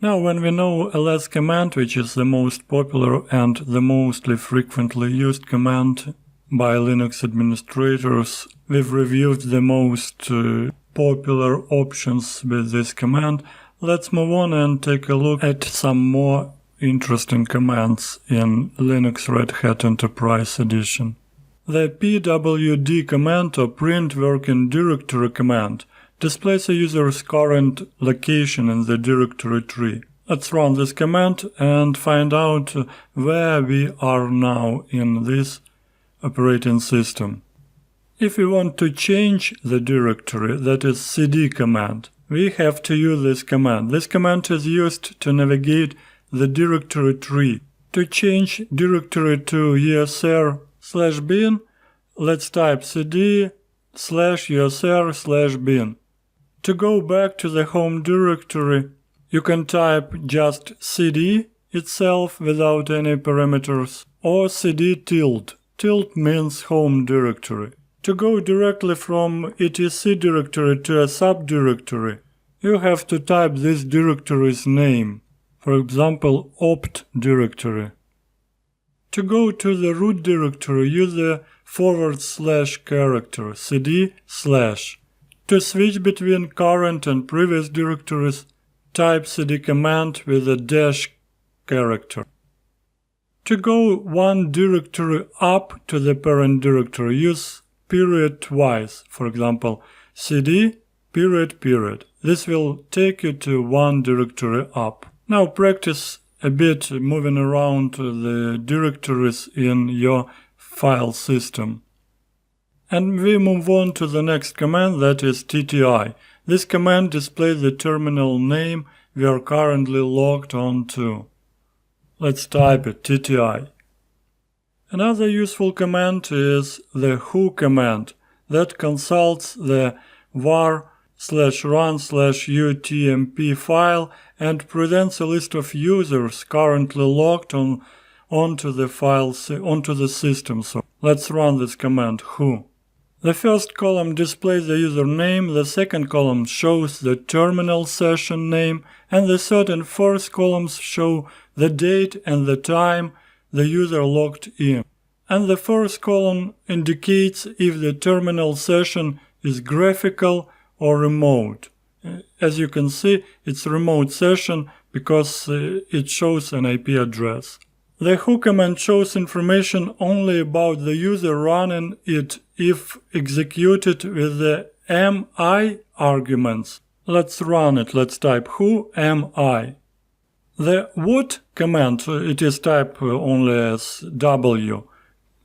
Now, when we know ls command, which is the most popular and the mostly frequently used command by Linux administrators, we've reviewed the most popular options with this command. Let's move on and take a look at some more interesting commands in Linux Red Hat Enterprise Edition. The pwd command, or print working directory command, displays a user's current location in the directory tree. Let's run this command and find out where we are now in this operating system. If we want to change the directory, that is cd command, we have to use this command. This command is used to navigate the directory tree. To change directory to usr/bin, let's type cd/usr/bin. To go back to the home directory, you can type just cd itself without any parameters, or cd tilde. Tilde means home directory. To go directly from etc directory to a subdirectory, you have to type this directory's name. For example, opt directory. To go to the root directory, use the / character cd/. To switch between current and previous directories, type cd command with a dash character. To go one directory up to the parent directory, use period twice. For example, cd period. This will take you to one directory up. Now practice a bit moving around the directories in your file system. And we move on to the next command, that is tti. This command displays the terminal name we are currently logged on to. Let's type it, tti. Another useful command is the who command that consults the var/run/utmp file and presents a list of users currently logged onto the system. So let's run this command, who. The first column displays the username, the second column shows the terminal session name, and the third and fourth columns show the date and the time the user logged in. And the fourth column indicates if the terminal session is graphical or remote. As you can see, it's a remote session because it shows an IP address. The who command shows information only about the user running it if executed with the mi arguments. Let's run it. Let's type whoami. The what command, it is typed only as w,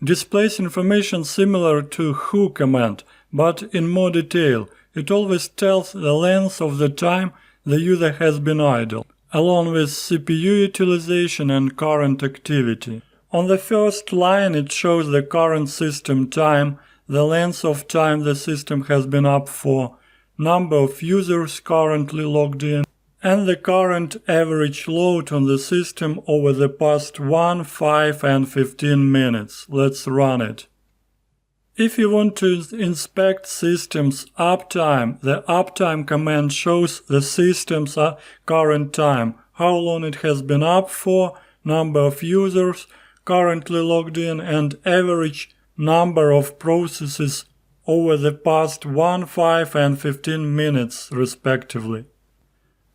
displays information similar to who command, but in more detail. It always tells the length of the time the user has been idle, along with CPU utilization and current activity. On the first line it shows the current system time, the length of time the system has been up for, number of users currently logged in, and the current average load on the system over the past 1, 5 and 15 minutes. Let's run it. If you want to inspect system's uptime, the uptime command shows the system's current time, how long it has been up for, number of users currently logged in, and average number of processes over the past 1, 5 and 15 minutes respectively.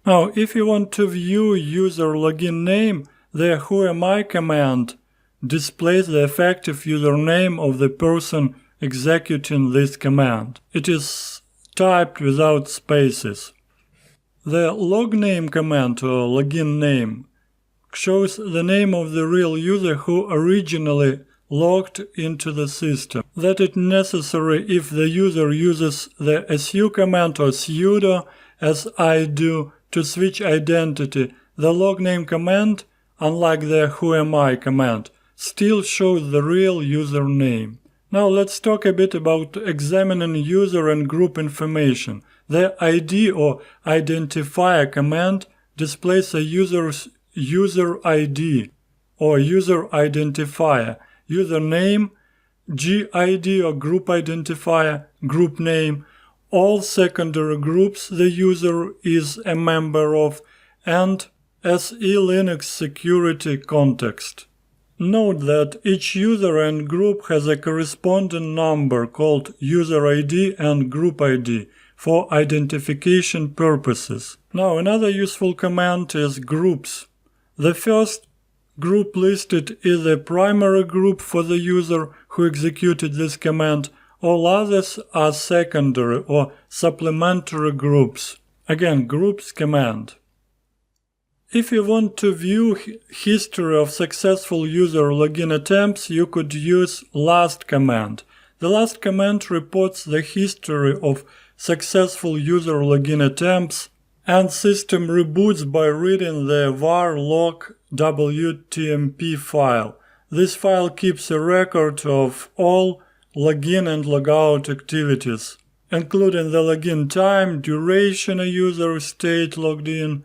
Now, if you want to view user login name, the whoami command displays the effective username of the person executing this command. It is typed without spaces. The logname command, or login name, shows the name of the real user who originally logged into the system. That is necessary if the user uses the su command or sudo, as I do, to switch identity. The logname command, unlike the whoami command, still shows the real username. Now let's talk a bit about examining user and group information. The ID or identifier command displays a user's user ID or user identifier, username, GID or group identifier, group name, all secondary groups the user is a member of, and SE Linux security context. Note that each user and group has a corresponding number called user ID and group ID for identification purposes. Now, another useful command is groups. The first group listed is a primary group for the user who executed this command. All others are secondary or supplementary groups. Again, groups command. If you want to view history of successful user login attempts, you could use last command. The last command reports the history of successful user login attempts and system reboots by reading the var log wtmp file. This file keeps a record of all login and logout activities, including the login time, duration a user stayed logged in,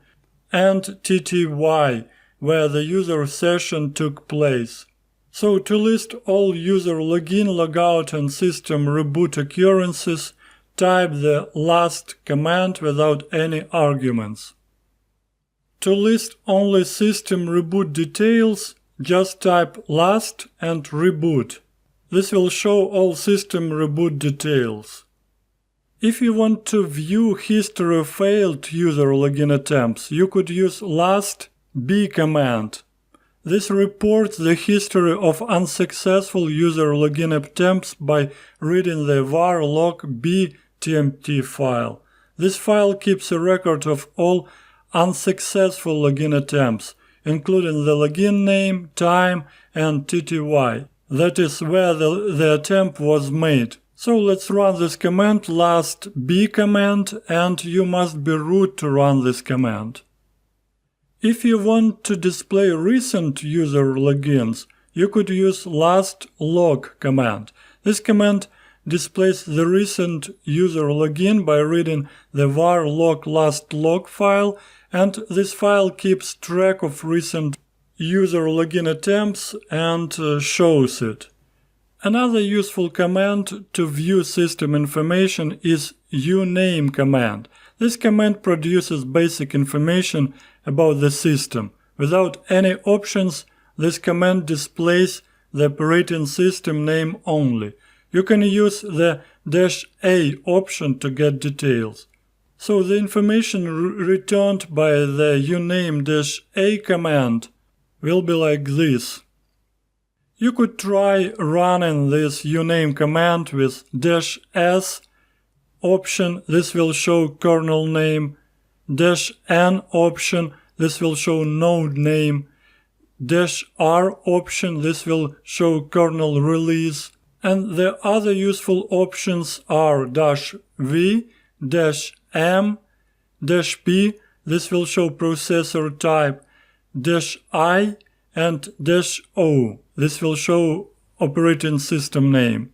and TTY, where the user session took place. So to list all user login, logout and system reboot occurrences, type the last command without any arguments. To list only system reboot details, just type last and reboot. This will show all system reboot details. If you want to view history of failed user login attempts, you could use lastb command. This reports the history of unsuccessful user login attempts by reading the var log btmt file. This file keeps a record of all unsuccessful login attempts, including the login name, time, and TTY. That is where the attempt was made. So let's run this command, lastb command, and you must be root to run this command. If you want to display recent user logins, you could use lastlog command. This command displays the recent user login by reading the var log lastlog file, and this file keeps track of recent user login attempts and shows it. Another useful command to view system information is uname command. This command produces basic information about the system. Without any options, this command displays the operating system name only. You can use the -a option to get details. So the information returned by the uname -a command will be like this. You could try running this uname command with -s option, this will show kernel name, -n option, this will show node name, -r option, this will show kernel release, and the other useful options are -v, -m, -p, this will show processor type, -i, and -o. This will show operating system name.